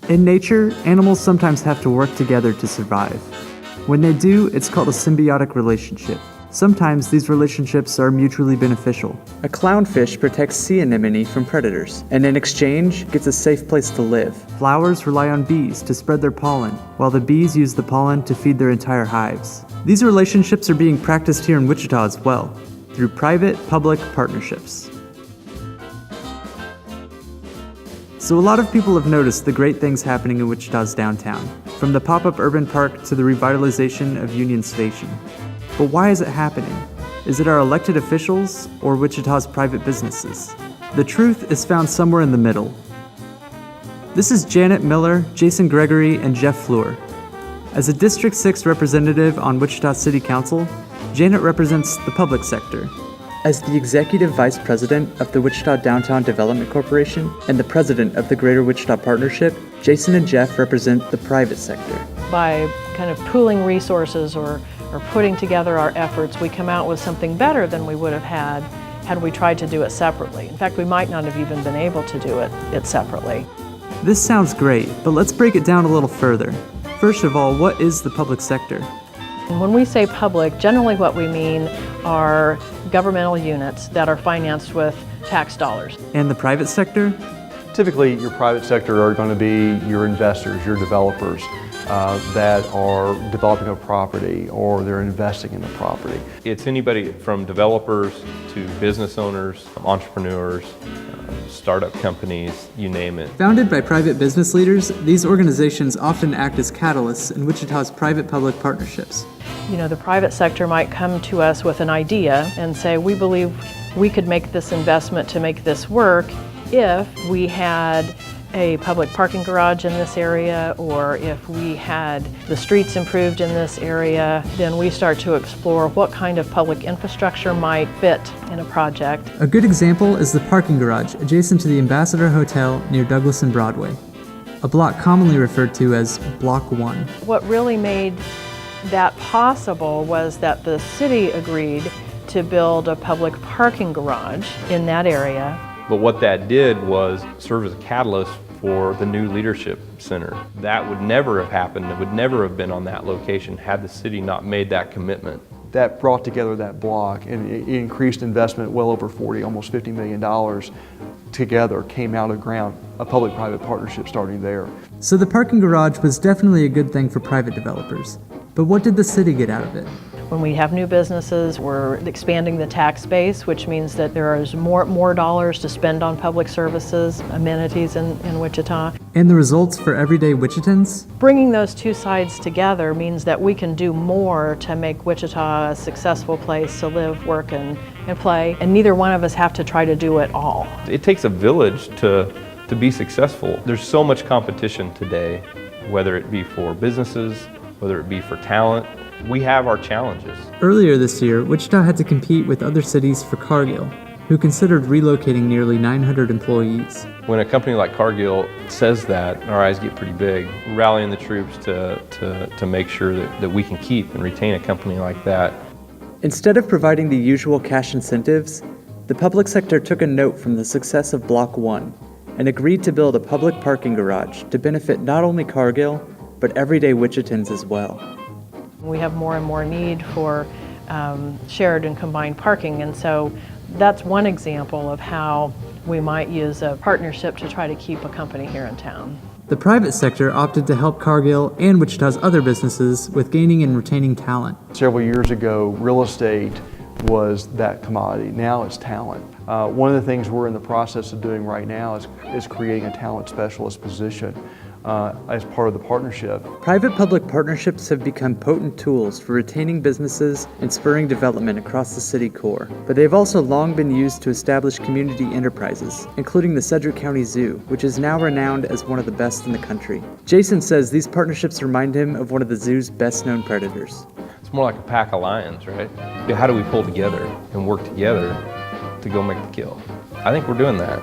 In nature, animals sometimes have to work together to survive. When they do, it's called a symbiotic relationship. Sometimes these relationships are mutually beneficial. A clownfish protects sea anemone from predators, and in exchange, gets a safe place to live. Flowers rely on bees to spread their pollen, while the bees use the pollen to feed their entire hives. These relationships are being practiced here in Wichita as well, through private-public partnerships. So a lot of people have noticed the great things happening in Wichita's downtown, from the pop-up urban park to the revitalization of Union Station. But why is it happening? Is it our elected officials or Wichita's private businesses? The truth is found somewhere in the middle. This is Janet Miller, Jason Gregory, and Jeff Fleur. As a District 6 representative on Wichita City Council, Janet represents the public sector. As the Executive Vice President of the Wichita Downtown Development Corporation and the President of the Greater Wichita Partnership, Jason and Jeff represent the private sector. By kind of pooling resources or putting together our efforts, we come out with something better than we would have had we tried to do it separately. In fact, we might not have even been able to do it separately. This sounds great, but let's break it down a little further. First of all, what is the public sector? When we say public, generally what we mean are governmental units that are financed with tax dollars. And the private sector? Typically, your private sector are going to be your investors, your developers that are developing a property or they're investing in a property. It's anybody from developers to business owners, entrepreneurs, startup companies, you name it. Founded by private business leaders, these organizations often act as catalysts in Wichita's private-public partnerships. You know, the private sector might come to us with an idea and say, we believe we could make this investment to make this work if we had a public parking garage in this area, or if we had the streets improved in this area. Then we start to explore what kind of public infrastructure might fit in a project. A good example is the parking garage adjacent to the Ambassador Hotel near Douglas and Broadway, a block commonly referred to as Block 1. What really made that possible was that the city agreed to build a public parking garage in that area. But what that did was serve as a catalyst for the new leadership center. That would never have happened. It would never have been on that location had the city not made that commitment. That brought together that block, and it increased investment well over almost $50 million together came out of ground, a public-private partnership starting there. So the parking garage was definitely a good thing for private developers. But what did the city get out of it? When we have new businesses, we're expanding the tax base, which means that there is more dollars to spend on public services, amenities in Wichita. And the results for everyday Wichitans? Bringing those two sides together means that we can do more to make Wichita a successful place to live, work, and play, and neither one of us have to try to do it all. It takes a village to be successful. There's so much competition today, whether it be for businesses, whether it be for talent. We have our challenges. Earlier this year, Wichita had to compete with other cities for Cargill, who considered relocating nearly 900 employees. When a company like Cargill says that, our eyes get pretty big. We're rallying the troops to make sure that we can keep and retain a company like that. Instead of providing the usual cash incentives, the public sector took a note from the success of Block 1 and agreed to build a public parking garage to benefit not only Cargill, but everyday Wichitans as well. We have more and more need for shared and combined parking, and so that's one example of how we might use a partnership to try to keep a company here in town. The private sector opted to help Cargill and Wichita's other businesses with gaining and retaining talent. Several years ago, real estate was that commodity. Now it's talent. One of the things we're in the process of doing right now is creating a talent specialist position as part of the partnership. Private-public partnerships have become potent tools for retaining businesses and spurring development across the city core, but they've also long been used to establish community enterprises, including the Sedgwick County Zoo, which is now renowned as one of the best in the country. Jason says these partnerships remind him of one of the zoo's best-known predators. It's more like a pack of lions, right? How do we pull together and work together to go make the kill? I think we're doing that.